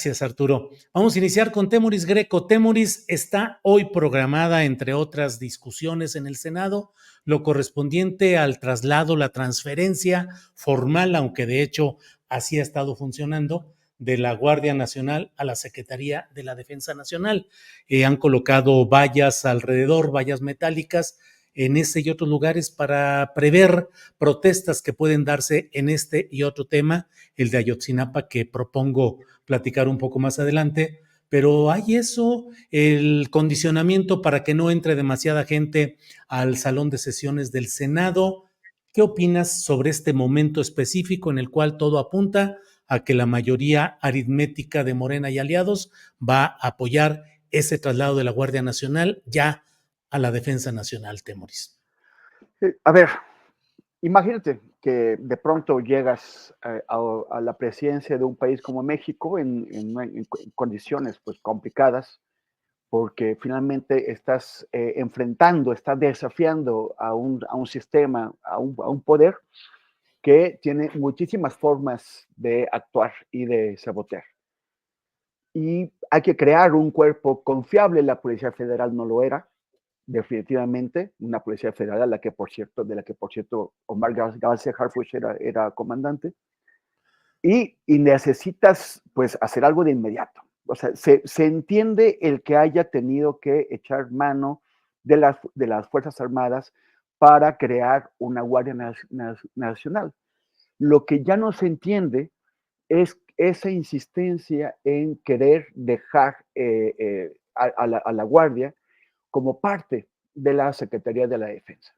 Gracias, Arturo. Vamos a iniciar con Temoris Greco. Temoris, está hoy programada, entre otras discusiones en el Senado, lo correspondiente al traslado, la transferencia formal, aunque de hecho así ha estado funcionando, de la Guardia Nacional a la Secretaría de la Defensa Nacional. Han colocado vallas alrededor, vallas metálicas, en ese y otros lugares para prever protestas que pueden darse en este y otro tema, el de Ayotzinapa, que propongo platicar un poco más adelante, pero hay eso, el condicionamiento para que no entre demasiada gente al salón de sesiones del Senado. ¿Qué opinas sobre este momento específico en el cual todo apunta a que la mayoría aritmética de Morena y aliados va a apoyar ese traslado de la Guardia Nacional ya a la Defensa Nacional, Temoris? A ver, imagínate que de pronto llegas a la presidencia de un país como México en condiciones pues complicadas, porque finalmente estás enfrentando, estás desafiando a un sistema, a un poder que tiene muchísimas formas de actuar y de sabotear. Y hay que crear un cuerpo confiable. La Policía Federal no lo era, definitivamente. Una Policía Federal de la que, por cierto, Omar García Harfuch era comandante. Y necesitas, pues, hacer algo de inmediato. O sea, se entiende el que haya tenido que echar mano de las Fuerzas Armadas para crear una Guardia Nacional. Lo que ya no se entiende es esa insistencia en querer dejar a la Guardia como parte de la Secretaría de la Defensa.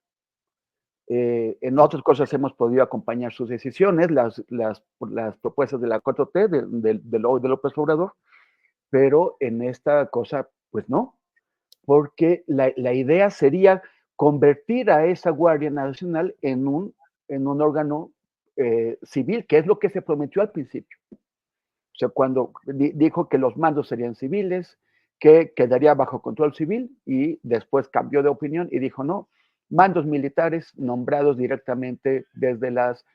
En otras cosas hemos podido acompañar sus decisiones, las propuestas de la 4T, de López Obrador, pero en esta cosa, pues no, porque la idea sería convertir a esa Guardia Nacional en un órgano civil, que es lo que se prometió al principio. O sea, cuando dijo que los mandos serían civiles, que quedaría bajo control civil, y después cambió de opinión y dijo no, mandos militares nombrados directamente desde las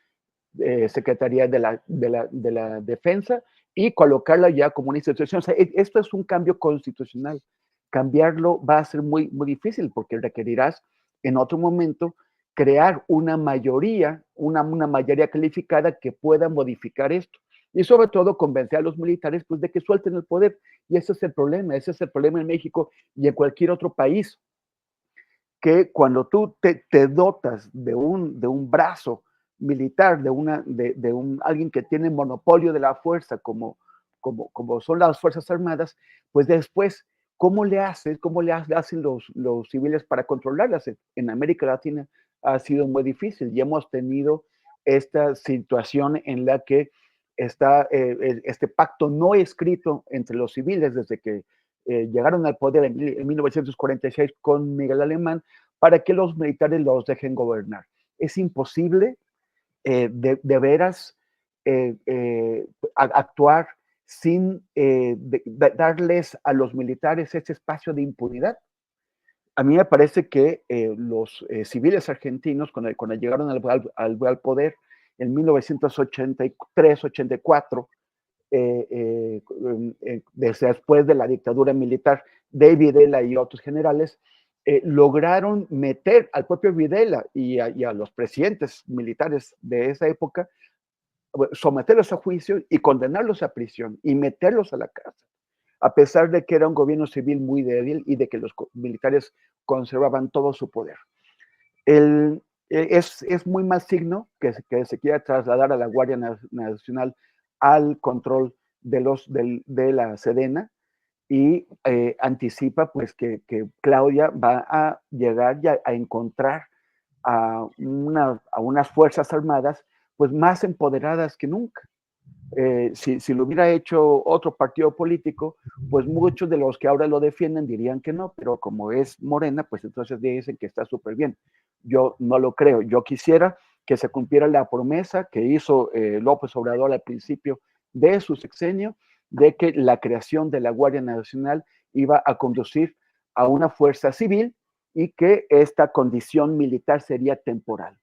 secretarías de la defensa y colocarla ya como una institución. O sea, esto es un cambio constitucional. Cambiarlo va a ser muy, muy difícil porque requerirás en otro momento crear una mayoría calificada que pueda modificar esto. Y sobre todo convencer a los militares pues, de que suelten el poder. Y ese es el problema en México y en cualquier otro país, que cuando tú te dotas de un brazo militar, de alguien que tiene monopolio de la fuerza, como son las Fuerzas Armadas, pues después, ¿cómo le hacen los civiles para controlarlas? En América Latina ha sido muy difícil y hemos tenido esta situación en la que está este pacto no escrito entre los civiles desde que llegaron al poder en 1946 con Miguel Alemán, para que los militares los dejen gobernar. Es imposible de veras actuar sin darles a los militares ese espacio de impunidad. A mí me parece que los civiles argentinos, cuando llegaron al poder en 1983-84, después de la dictadura militar de Videla y otros generales, lograron meter al propio Videla y a los presidentes militares de esa época, someterlos a juicio y condenarlos a prisión y meterlos a la cárcel, a pesar de que era un gobierno civil muy débil y de que los militares conservaban todo su poder. Es muy mal signo que se quiera trasladar a la Guardia Nacional al control de la Sedena, y anticipa pues que Claudia va a llegar ya a encontrar a unas Fuerzas Armadas pues más empoderadas que nunca. Si lo hubiera hecho otro partido político, pues muchos de los que ahora lo defienden dirían que no, pero como es Morena, pues entonces dicen que está súper bien. Yo no lo creo. Yo quisiera que se cumpliera la promesa que hizo López Obrador al principio de su sexenio, de que la creación de la Guardia Nacional iba a conducir a una fuerza civil y que esta condición militar sería temporal.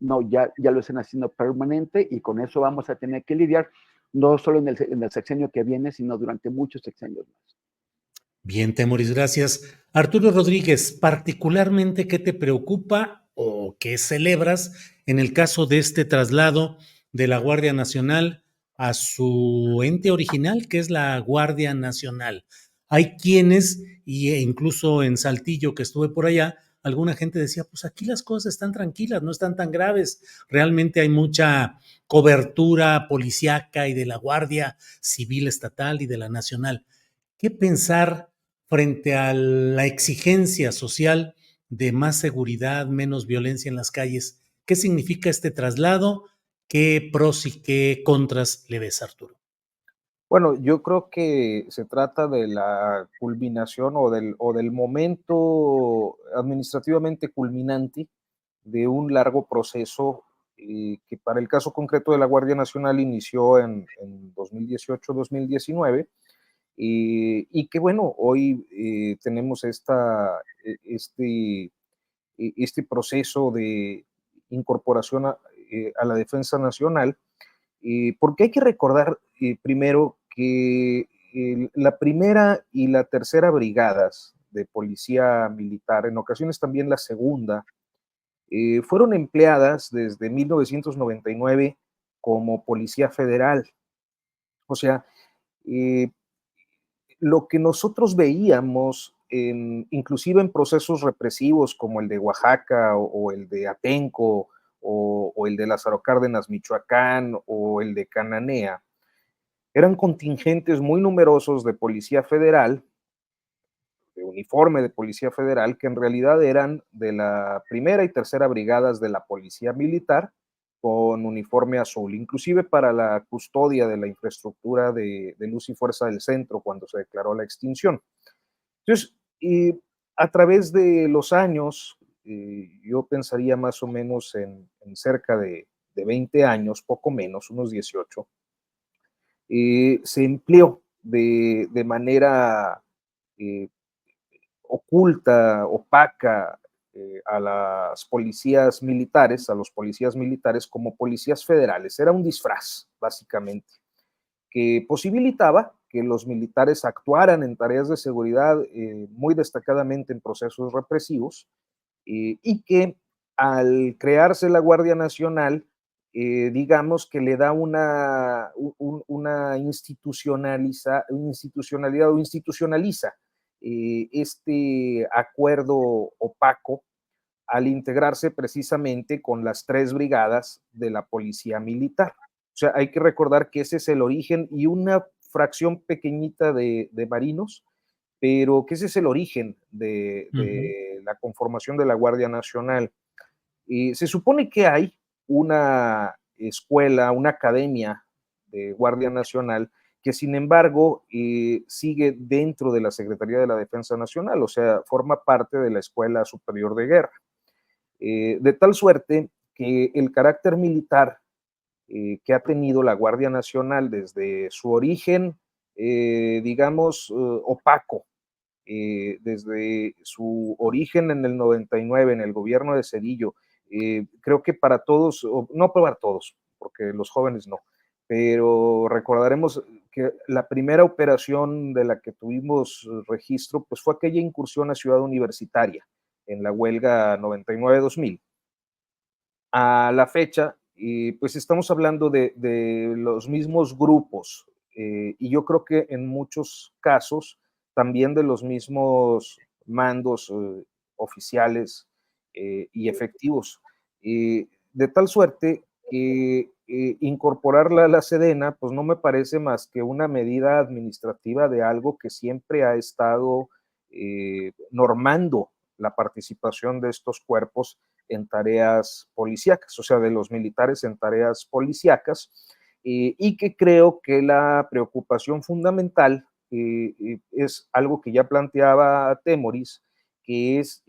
No, ya lo están haciendo permanente y con eso vamos a tener que lidiar no solo en el sexenio que viene, sino durante muchos sexenios más. Bien, Temoris, gracias. Arturo Rodríguez, particularmente, ¿qué te preocupa o qué celebras en el caso de este traslado de la Guardia Nacional a su ente original, que es la Guardia Nacional? Hay quienes, incluso en Saltillo, que estuve por allá, alguna gente decía, pues aquí las cosas están tranquilas, no están tan graves. Realmente hay mucha cobertura policíaca y de la Guardia Civil Estatal y de la Nacional. ¿Qué pensar frente a la exigencia social de más seguridad, menos violencia en las calles? ¿Qué significa este traslado? ¿Qué pros y qué contras le ves, Arturo? Bueno, yo creo que se trata de la culminación o del momento administrativamente culminante de un largo proceso que para el caso concreto de la Guardia Nacional inició en 2018-2019 y que bueno, hoy tenemos este proceso de incorporación a la defensa nacional, porque hay que recordar primero que la primera y la tercera brigadas de policía militar, en ocasiones también la segunda, fueron empleadas desde 1999 como policía federal. O sea, eh, lo que nosotros veíamos, inclusive en procesos represivos como el de Oaxaca o el de Atenco o el de Lázaro Cárdenas, Michoacán o el de Cananea, eran contingentes muy numerosos de policía federal, de uniforme de policía federal, que en realidad eran de la primera y tercera brigadas de la policía militar con uniforme azul, inclusive para la custodia de la infraestructura de luz y fuerza del centro cuando se declaró la extinción. Entonces, a través de los años, yo pensaría más o menos en cerca de 20 años, poco menos, unos 18, se empleó de manera eh, oculta, opaca, a las policías militares, a los policías militares como policías federales. Era un disfraz, básicamente, que posibilitaba que los militares actuaran en tareas de seguridad muy destacadamente en procesos represivos y que al crearse la Guardia Nacional, digamos que le da una institucionalidad o institucionaliza este acuerdo opaco al integrarse precisamente con las 3 brigadas de la policía militar. O sea, hay que recordar que ese es el origen y una fracción pequeñita de marinos, pero que ese es el origen Ujú. de la conformación de la Guardia Nacional. Se supone que hay una escuela, una academia de Guardia Nacional que sin embargo sigue dentro de la Secretaría de la Defensa Nacional, o sea, forma parte de la Escuela Superior de Guerra. De tal suerte que el carácter militar que ha tenido la Guardia Nacional desde su origen, digamos, opaco, desde su origen en el 99, en el gobierno de Cedillo, creo que para todos, no para todos, porque los jóvenes no, pero recordaremos que la primera operación de la que tuvimos registro, pues fue aquella incursión a Ciudad Universitaria, en la huelga 99-2000. A la fecha, pues estamos hablando de los mismos grupos y yo creo que en muchos casos también de los mismos mandos oficiales y efectivos. De tal suerte que incorporarla a la Sedena, pues no me parece más que una medida administrativa de algo que siempre ha estado normando la participación de estos cuerpos en tareas policíacas, o sea, de los militares en tareas policíacas, y que creo que la preocupación fundamental es algo que ya planteaba Temoris, que es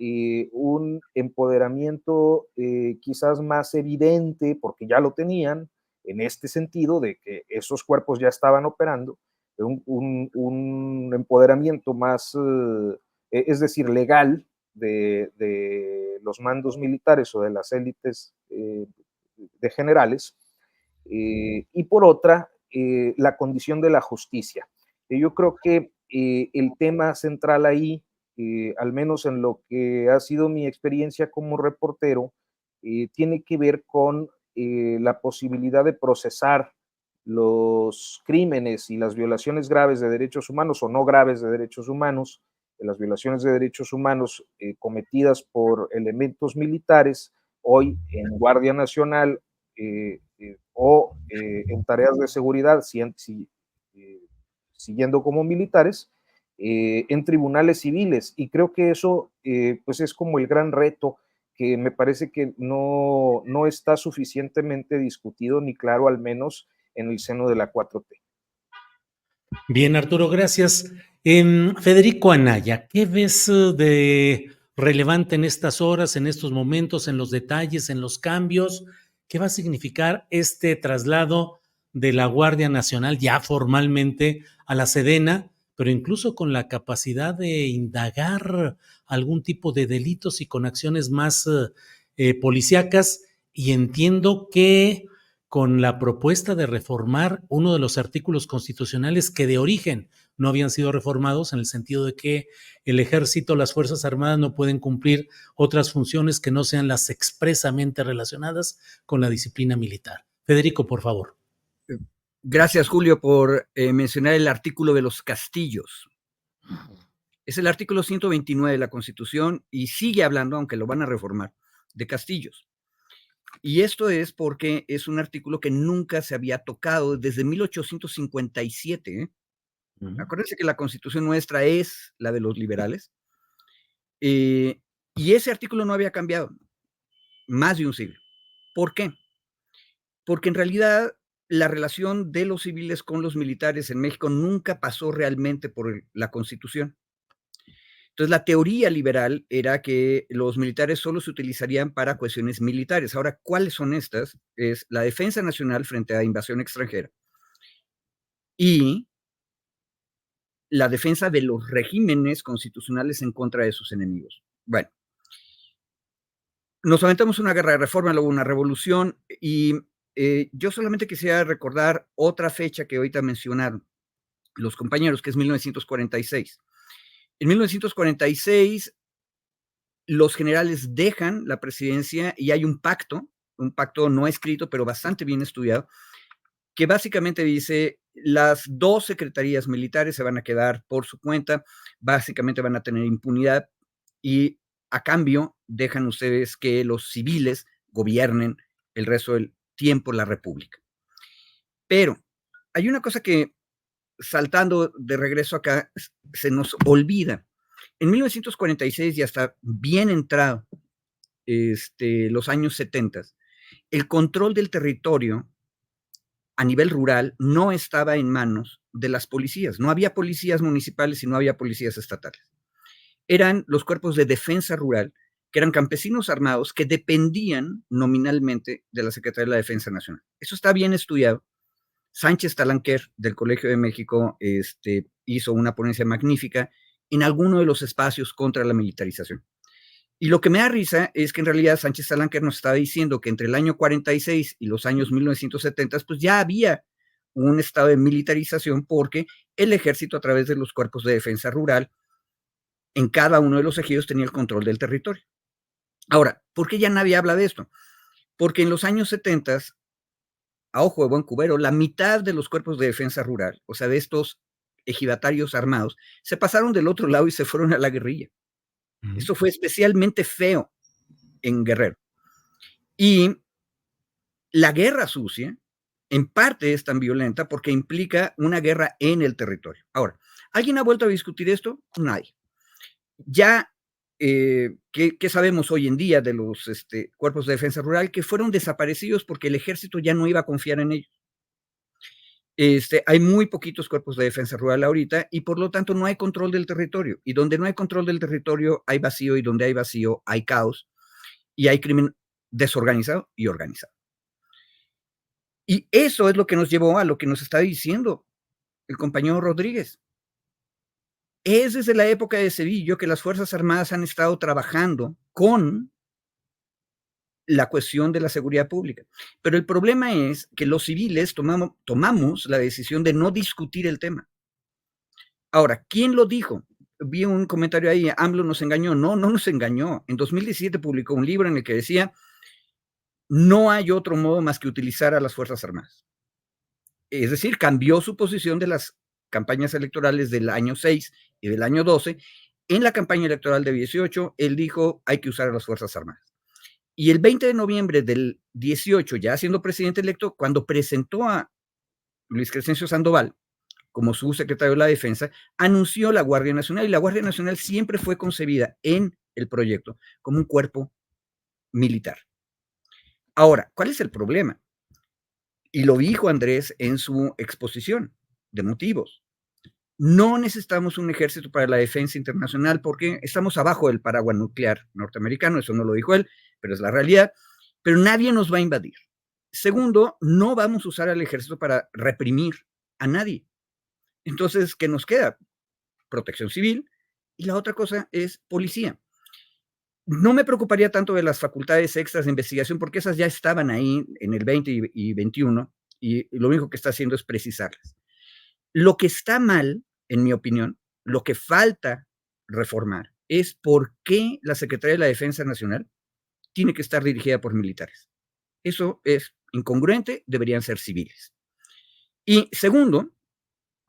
un empoderamiento quizás más evidente, porque ya lo tenían, en este sentido de que esos cuerpos ya estaban operando, un empoderamiento más, es decir, legal, de los mandos militares o de las élites de generales, y por otra, la condición de la justicia. Yo creo que el tema central ahí, al menos en lo que ha sido mi experiencia como reportero, tiene que ver con la posibilidad de procesar los crímenes y las violaciones graves de derechos humanos o no graves de derechos humanos, las violaciones de derechos humanos cometidas por elementos militares, hoy en Guardia Nacional o en tareas de seguridad, siguiendo como militares, en tribunales civiles. Y creo que eso pues es como el gran reto que me parece que no está suficientemente discutido ni claro, al menos en el seno de la 4T. Bien, Arturo, gracias. Federico Anaya, ¿qué ves de relevante en estas horas, en estos momentos, en los detalles, en los cambios? ¿Qué va a significar este traslado de la Guardia Nacional ya formalmente a la Sedena, pero incluso con la capacidad de indagar algún tipo de delitos y con acciones más policíacas? Y entiendo que con la propuesta de reformar uno de los artículos constitucionales que de origen no habían sido reformados, en el sentido de que el ejército, las Fuerzas Armadas no pueden cumplir otras funciones que no sean las expresamente relacionadas con la disciplina militar. Federico, por favor. Gracias, Julio, por mencionar el artículo de los castillos. Es el artículo 129 de la Constitución y sigue hablando, aunque lo van a reformar, de castillos. Y esto es porque es un artículo que nunca se había tocado desde 1857. Acuérdense que la Constitución nuestra es la de los liberales. Y ese artículo no había cambiado más de un siglo. ¿Por qué? Porque en realidad la relación de los civiles con los militares en México nunca pasó realmente por la Constitución. Entonces, la teoría liberal era que los militares solo se utilizarían para cuestiones militares. Ahora, ¿cuáles son estas? Es la defensa nacional frente a invasión extranjera y la defensa de los regímenes constitucionales en contra de sus enemigos. Bueno, nos aventamos una guerra de reforma, luego una revolución, y yo solamente quisiera recordar otra fecha que ahorita mencionaron los compañeros, que es 1946. En 1946, los generales dejan la presidencia y hay un pacto no escrito, pero bastante bien estudiado, que básicamente dice, las dos secretarías militares se van a quedar por su cuenta, básicamente van a tener impunidad y a cambio dejan ustedes que los civiles gobiernen el resto del tiempo la república. Pero hay una cosa que, saltando de regreso acá, se nos olvida. En 1946 y hasta bien entrado los años 70, el control del territorio a nivel rural no estaba en manos de las policías. No había policías municipales y no había policías estatales. Eran los cuerpos de defensa rural, que eran campesinos armados que dependían nominalmente de la Secretaría de la Defensa Nacional. Eso está bien estudiado. Sánchez Talanquer, del Colegio de México, hizo una ponencia magnífica en alguno de los espacios contra la militarización. Y lo que me da risa es que en realidad Sánchez Talanquer nos estaba diciendo que entre el año 46 y los años 1970, pues ya había un estado de militarización porque el ejército, a través de los cuerpos de defensa rural, en cada uno de los ejidos tenía el control del territorio. Ahora, ¿por qué ya nadie habla de esto? Porque en los años 70, a ojo de buen cubero, la mitad de los cuerpos de defensa rural, o sea, de estos ejidatarios armados, se pasaron del otro lado y se fueron a la guerrilla. Esto fue especialmente feo en Guerrero. Y la guerra sucia, en parte, es tan violenta porque implica una guerra en el territorio. Ahora, ¿alguien ha vuelto a discutir esto? Nadie. Ya, ¿qué sabemos hoy en día de los cuerpos de defensa rural? Que fueron desaparecidos porque el ejército ya no iba a confiar en ellos. Hay muy poquitos cuerpos de defensa rural ahorita y por lo tanto no hay control del territorio. Y donde no hay control del territorio hay vacío y donde hay vacío hay caos y hay crimen desorganizado y organizado. Y eso es lo que nos llevó a lo que nos está diciendo el compañero Rodríguez. Es desde la época de Cedillo que las Fuerzas Armadas han estado trabajando con la cuestión de la seguridad pública. Pero el problema es que los civiles tomamos la decisión de no discutir el tema. Ahora, ¿quién lo dijo? Vi un comentario ahí, AMLO nos engañó. No, no nos engañó. En 2017 publicó un libro en el que decía, no hay otro modo más que utilizar a las Fuerzas Armadas. Es decir, cambió su posición de las campañas electorales del año 6 y del año 12. En la campaña electoral de 18, él dijo, hay que usar a las Fuerzas Armadas. Y el 20 de noviembre del 18, ya siendo presidente electo, cuando presentó a Luis Crescencio Sandoval como su secretario de la Defensa, anunció la Guardia Nacional, y la Guardia Nacional siempre fue concebida en el proyecto como un cuerpo militar. Ahora, ¿cuál es el problema? Y lo dijo Andrés en su exposición de motivos. No necesitamos un ejército para la defensa internacional porque estamos abajo del paraguas nuclear norteamericano, eso no lo dijo él, pero es la realidad, pero nadie nos va a invadir. Segundo, no vamos a usar al ejército para reprimir a nadie. Entonces, ¿qué nos queda? Protección civil, y la otra cosa es policía. No me preocuparía tanto de las facultades extras de investigación porque esas ya estaban ahí en el 20 y 21 y lo único que está haciendo es precisarlas. Lo que está mal, en mi opinión, lo que falta reformar es por qué la Secretaría de la Defensa Nacional tiene que estar dirigida por militares. Eso es incongruente, deberían ser civiles. Y segundo,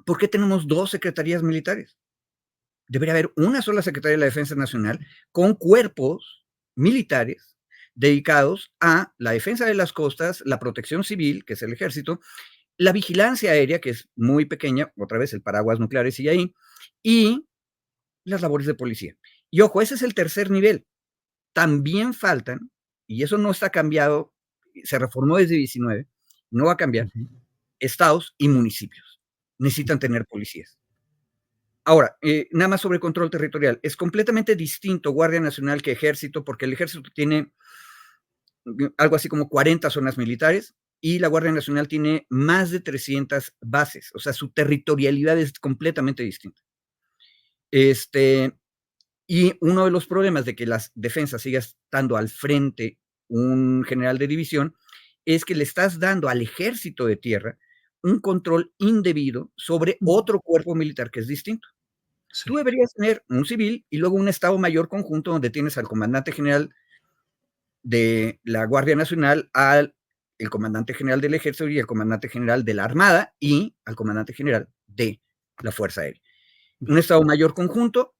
¿por qué tenemos dos secretarías militares? Debería haber una sola Secretaría de la Defensa Nacional con cuerpos militares dedicados a la defensa de las costas, la protección civil, que es el ejército, la vigilancia aérea, que es muy pequeña, otra vez el paraguas nuclear sigue ahí, y las labores de policía. Y ojo, ese es el tercer nivel. También faltan, y eso no está cambiado, se reformó desde 19, no va a cambiar, estados y municipios. Necesitan tener policías. Ahora, nada más sobre control territorial. Es completamente distinto Guardia Nacional que Ejército, porque el Ejército tiene algo así como 40 zonas militares y la Guardia Nacional tiene más de 300 bases. O sea, su territorialidad es completamente distinta. Y uno de los problemas de que las defensas siga estando al frente un general de división es que le estás dando al Ejército de Tierra un control indebido sobre otro cuerpo militar que es distinto. Sí. Tú deberías tener un civil y luego un Estado Mayor conjunto donde tienes al comandante general de la Guardia Nacional, al el comandante general del Ejército y el comandante general de la Armada y al comandante general de la Fuerza Aérea. Un Estado Mayor conjunto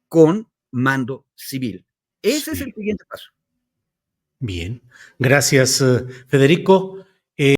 con mando civil. Ese es el siguiente paso. Bien, gracias, Federico.